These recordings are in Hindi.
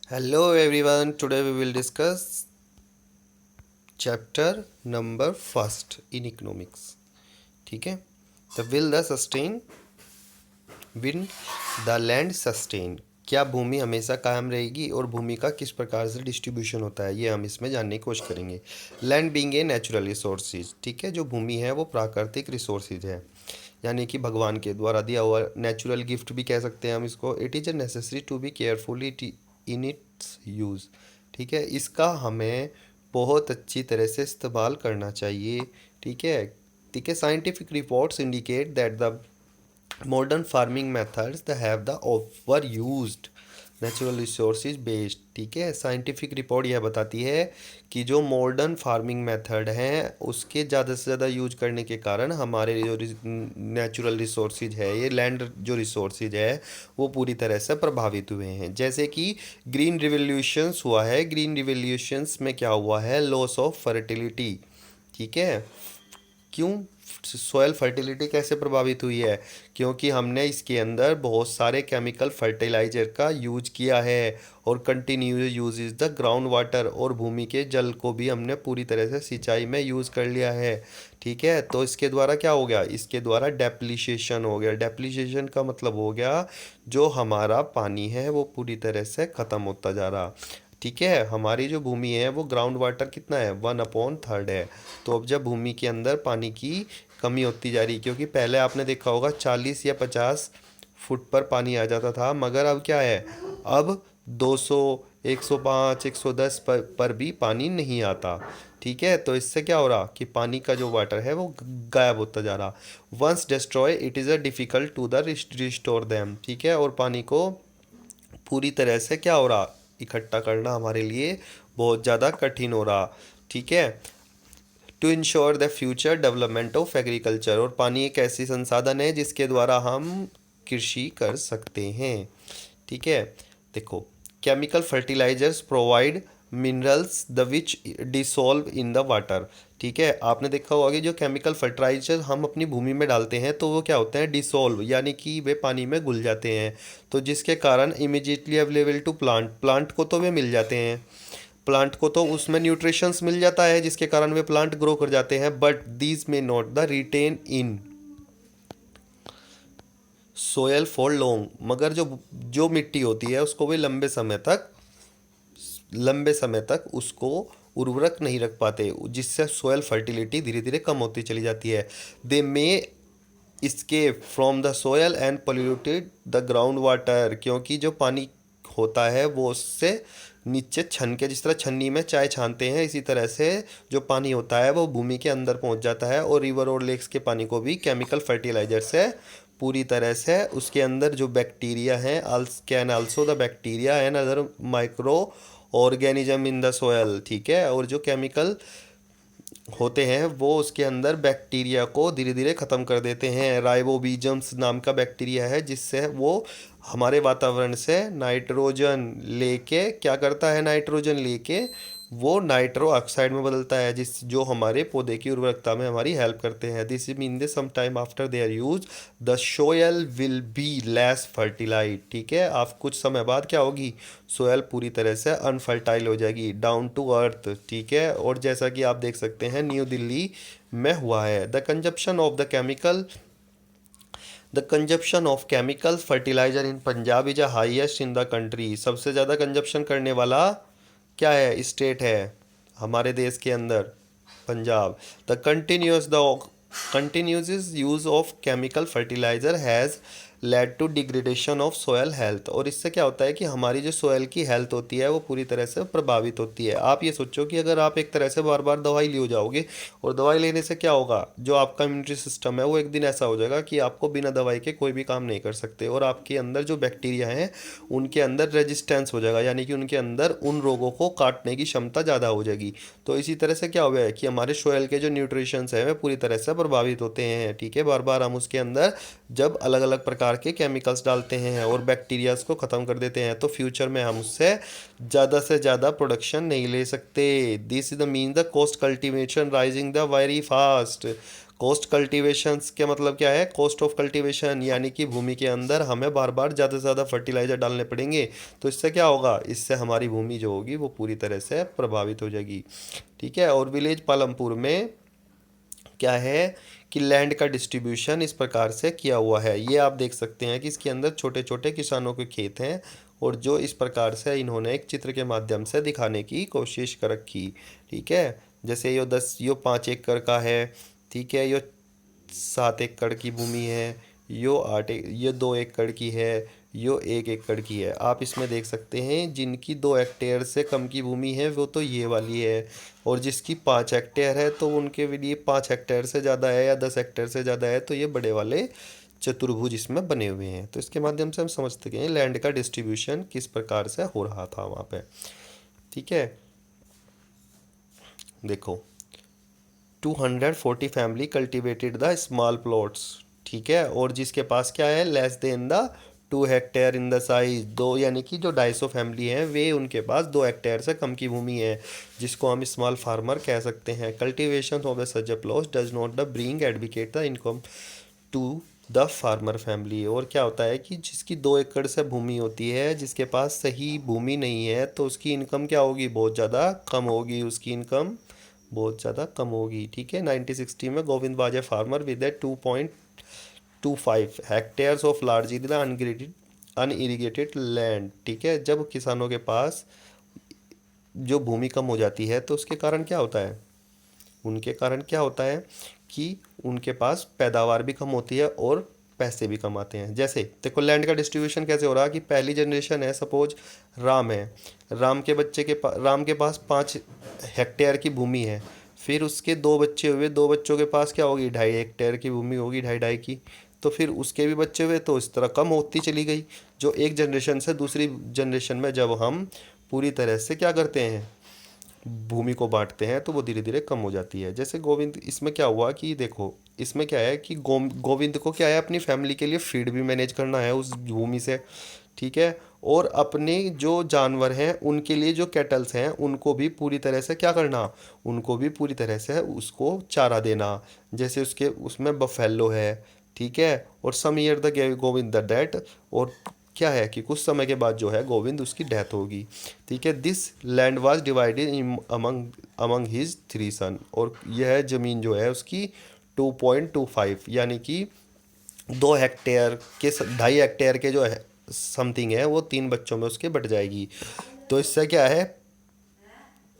Hello everyone, today we will discuss chapter number first in economics. ठीक है, the will the sustain win the land sustain. क्या भूमि हमेशा कायम रहेगी और भूमि का किस प्रकार से डिस्ट्रीब्यूशन होता है, ये हम इसमें जानने की कोशिश करेंगे। Land being a natural resources, ठीक है, जो भूमि है वो प्राकृतिक रिसोर्सेज है, यानी कि भगवान के द्वारा दिया हुआ नेचुरल गिफ्ट भी कह सकते हैं हम इसको। It is a necessary to be carefully in its use, ठीक है, इसका हमें बहुत अच्छी तरह से इस्तेमाल करना चाहिए। ठीक है, ठीक है। Scientific reports indicate that the modern farming methods the have the over used natural resources based, ठीक है। साइंटिफिक रिपोर्ट यह बताती है कि जो मॉडर्न फार्मिंग मेथड हैं उसके ज़्यादा से ज़्यादा यूज करने के कारण हमारे जो नेचुरल रिसोर्सेज है, ये लैंड जो रिसोर्सेज है वो पूरी तरह से प्रभावित हुए हैं। जैसे कि ग्रीन रिवोल्यूशंस हुआ है, ग्रीन रिवोल्यूशंस में क्या हुआ है, लॉस ऑफ फर्टिलिटी, ठीक है। क्यों सॉयल फर्टिलिटी कैसे प्रभावित हुई है, क्योंकि हमने इसके अंदर बहुत सारे केमिकल फर्टिलाइजर का यूज किया है और continuous use is the ground water, और भूमि के जल को भी हमने पूरी तरह से सिंचाई में यूज़ कर लिया है। ठीक है, तो इसके द्वारा क्या हो गया, इसके द्वारा डेप्लीशिएशन हो गया। डेप्लीशिएशन का मतलब हो गया जो हमारा पानी है वो पूरी तरह से ख़त्म होता जा रहा। ठीक है, हमारी जो भूमि है वो ग्राउंड वाटर कितना है, 1/3 है। तो अब जब भूमि के अंदर पानी की कमी होती जा रही, क्योंकि पहले आपने देखा होगा 40 या 50 फुट पर पानी आ जाता था, मगर अब क्या है, अब 200, 105, 110 पर भी पानी नहीं आता। ठीक है, तो इससे क्या हो रहा कि पानी का जो वाटर है वो गायब होता जा रहा। Once destroy it is a difficult to the restore them, ठीक है, और पानी को पूरी तरह से क्या हो रहा, इकट्ठा करना हमारे लिए बहुत ज़्यादा कठिन हो रहा। ठीक है, to ensure the future development of agriculture, और पानी एक ऐसी संसाधन है जिसके द्वारा हम कृषि कर सकते हैं। ठीक है, देखो, chemical fertilisers provide minerals the which dissolve in the water. ठीक है, आपने देखा होगा कि जो केमिकल फर्टिलाइजर हम अपनी भूमि में डालते हैं तो वो क्या होते हैं, डिसॉल्व, यानी कि वे पानी में घुल जाते हैं। तो जिसके कारण immediately available to plant, plant को तो वे मिल जाते हैं, प्लांट को तो उसमें न्यूट्रिशंस मिल जाता है जिसके कारण वे प्लांट ग्रो कर जाते हैं, but these may not the retain in soil for long, मगर जो जो मिट्टी होती है उसको वे लंबे समय तक उसको उर्वरक नहीं रख पाते, जिससे सोयल फर्टिलिटी धीरे धीरे कम होती चली जाती है। दे मे escape from the soil and polluted the ground water, क्योंकि जो पानी होता है वो उससे नीचे छन के, जिस तरह छन्नी में चाय छानते हैं, इसी तरह से जो पानी होता है वो भूमि के अंदर पहुंच जाता है, और रिवर और लेक्स के पानी को भी केमिकल फर्टिलाइजर से पूरी तरह से उसके अंदर जो बैक्टीरिया हैं, can also the bacteria and other micro organism in the soil, ठीक है, और जो केमिकल होते हैं वो उसके अंदर बैक्टीरिया को धीरे धीरे ख़त्म कर देते हैं। राइबोबीजम्स नाम का बैक्टीरिया है जिससे वो हमारे वातावरण से नाइट्रोजन लेके क्या करता है, नाइट्रोजन लेके वो नाइट्रो ऑक्साइड में बदलता है, जिस जो हमारे पौधे की उर्वरकता में हमारी हेल्प करते हैं। This mean they some time after their use the soil will be less fertilise, ठीक है, आप कुछ समय बाद क्या होगी, सोयल पूरी तरह से अनफर्टाइल हो जाएगी, डाउन टू अर्थ। ठीक है, और जैसा कि आप देख सकते हैं न्यू दिल्ली में हुआ है, the consumption of chemical fertiliser in Punjab is highest in the country. सबसे ज़्यादा कंजप्शन करने वाला क्या है, स्टेट है हमारे देश के अंदर, Punjab. The continuous use of chemical fertiliser has led to degradation of soil health, और इससे क्या होता है कि हमारी जो सोयल की हेल्थ होती है वो पूरी तरह से प्रभावित होती है। आप ये सोचो कि अगर आप एक तरह से बार बार दवाई लिए जाओगे, और दवाई लेने से क्या होगा, जो आपका इम्यूनिटी सिस्टम है वो एक दिन ऐसा हो जाएगा कि आपको बिना दवाई के कोई भी काम नहीं कर सकते, और आपके अंदर जो बैक्टीरिया हैं उनके अंदर रेजिस्टेंस हो जाएगा, यानी कि उनके अंदर उन रोगों को काटने की क्षमता ज़्यादा हो जाएगी। तो इसी तरह से क्या हो गया है कि हमारे सोयल के जो न्यूट्रिशंस हैं वे पूरी तरह से प्रभावित होते हैं। ठीक है, बार बार हम उसके अंदर जब अलग अलग प्रकार के केमिकल्स डालते हैं और बैक्टीरियाज को ख़त्म कर देते हैं, तो फ्यूचर में हम उससे ज़्यादा से ज़्यादा प्रोडक्शन नहीं ले सकते। This is the mean the cost cultivation rising the very fast, cost cultivations के मतलब क्या है, कॉस्ट ऑफ कल्टीवेशन, यानी कि भूमि के अंदर हमें बार बार ज़्यादा से ज़्यादा फर्टिलाइज़र डालने पड़ेंगे। तो इससे क्या होगा, इससे हमारी भूमि जो होगी वो पूरी तरह से प्रभावित हो जाएगी। ठीक है। और विलेज पालमपुर में क्या है कि लैंड का डिस्ट्रीब्यूशन इस प्रकार से किया हुआ है। ये आप देख सकते हैं कि इसके अंदर छोटे छोटे किसानों के खेत हैं, और जो इस प्रकार से इन्होंने एक चित्र के माध्यम से दिखाने की कोशिश कर रखी। ठीक है। जैसे यो 5 एकड़ का है। ठीक है। यो 7 एकड़ की भूमि है। ये 2 एकड़ की है। यो 1 एकड़ की है। आप इसमें देख सकते हैं जिनकी 2 हेक्टेयर से कम की भूमि है वो तो ये वाली है, और जिसकी 5 हेक्टेयर है तो उनके लिए 5 हेक्टेयर से ज़्यादा है या 10 हेक्टेयर से ज़्यादा है तो ये बड़े वाले चतुर्भुज इसमें बने हुए हैं। तो इसके माध्यम से हम समझ सके हैं लैंड का डिस्ट्रीब्यूशन किस प्रकार से हो रहा था वहाँ पे। ठीक है। देखो, 240 family cultivated the small plots. ठीक है। और जिसके पास क्या है, less than the 2 hectare in the size, दो यानी कि जो 250 फैमिली हैं वे उनके पास 2 हेक्टेयर से कम की भूमि है, जिसको हम स्मॉल फार्मर कह सकते हैं। Cultivation of the such plots does not the bring advocate the income to the farmer family. और क्या होता है कि जिसकी 2 एकड़ से भूमि होती है, जिसके पास सही भूमि नहीं है, तो उसकी इनकम क्या होगी, बहुत ज़्यादा कम होगी, उसकी इनकम बहुत ज़्यादा कम होगी। ठीक है। 1960 में Govind was a farmer with a 2.25 hectares of largely the unirrigated land. ठीक है। जब किसानों के पास जो भूमि कम हो जाती है तो उसके कारण क्या होता है, उनके कारण क्या होता है कि उनके पास पैदावार भी कम होती है और पैसे भी कम आते हैं। जैसे देखो लैंड का डिस्ट्रीब्यूशन कैसे हो रहा है कि पहली जनरेशन है, सपोज राम है। राम के पास 5 हेक्टेयर की भूमि है। फिर उसके 2 बच्चे हुए, 2 बच्चों के पास क्या होगी, 2.5 हेक्टेयर की भूमि होगी, ढाई ढाई की। तो फिर उसके भी बच्चे हुए, तो इस तरह कम होती चली गई। जो एक जनरेशन से दूसरी जनरेशन में जब हम पूरी तरह से क्या करते हैं, भूमि को बांटते हैं, तो वो धीरे धीरे कम हो जाती है। जैसे गोविंद, इसमें क्या हुआ कि देखो इसमें क्या है कि गोविंद को क्या है, अपनी फैमिली के लिए फीड भी मैनेज करना है उस भूमि से। ठीक है। और अपने जो जानवर हैं उनके लिए जो कैटल्स हैं उनको भी पूरी तरह से क्या करना, उनको भी पूरी तरह से उसको चारा देना। जैसे उसके उसमें बफेलो है। ठीक है। और some year the Govind the death, और क्या है कि कुछ समय के बाद जो है गोविंद उसकी डेथ होगी। ठीक है। This land was divided among among his 3 सन। और यह ज़मीन जो है उसकी 2.25 यानी कि 2 हेक्टेयर के 2.5 हेक्टेयर के जो है समथिंग है वो 3 बच्चों में उसके बट जाएगी। तो इससे क्या है,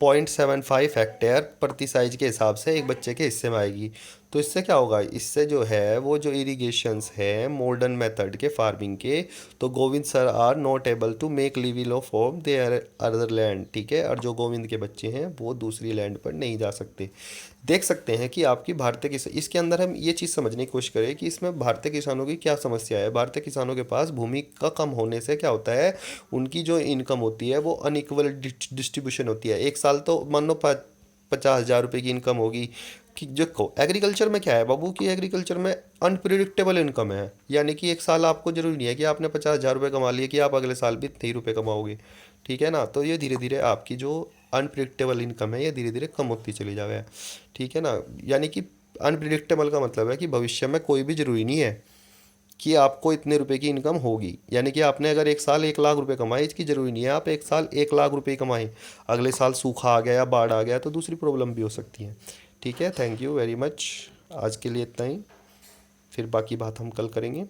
0.75 हेक्टेयर प्रति साइज के हिसाब से एक बच्चे के हिस्से में आएगी। तो इससे क्या होगा, इससे जो है वो जो इरिगेशंस है मॉडर्न मेथड के फार्मिंग के, तो Govind sir are not able to make living of home their other land. ठीक है। और जो गोविंद के बच्चे हैं वो दूसरी लैंड पर नहीं जा सकते। देख सकते हैं कि आपकी भारतीय किसान, इसके अंदर हम ये चीज़ समझने की कोशिश करें कि इसमें भारतीय किसानों की क्या समस्या है। भारतीय किसानों के पास भूमि का कम होने से क्या होता है, उनकी जो इनकम होती है वो अनइक्वल डिस्ट्रीब्यूशन होती है। एक साल तो मान लो 50,000 रुपये की इनकम होगी। कि देखो एग्रीकल्चर में क्या है बाबू, कि एग्रीकल्चर में अनप्रिडिक्टेबल इनकम है, यानी कि एक साल आपको जरूरी नहीं है कि आपने 50,000 रुपये कमा लिए कि आप अगले साल भी इतने ही रुपये कमाओगे। ठीक है ना। तो ये धीरे धीरे आपकी जो अनप्रिडिक्टेबल इनकम है ये धीरे धीरे कम होती चली जाए। ठीक है ना। यानी कि अनप्रिडिक्टेबल का मतलब है कि भविष्य में कोई भी ज़रूरी नहीं है कि आपको इतने रुपए की इनकम होगी। यानी कि आपने अगर एक साल 1 लाख रुपए कमाए, इसकी ज़रूरी नहीं है आप एक साल 1 लाख रुपए कमाएं, अगले साल सूखा आ गया या बाढ़ आ गया तो दूसरी प्रॉब्लम भी हो सकती है। ठीक है। Thank you very much. आज के लिए इतना ही, फिर बाकी बात हम कल करेंगे।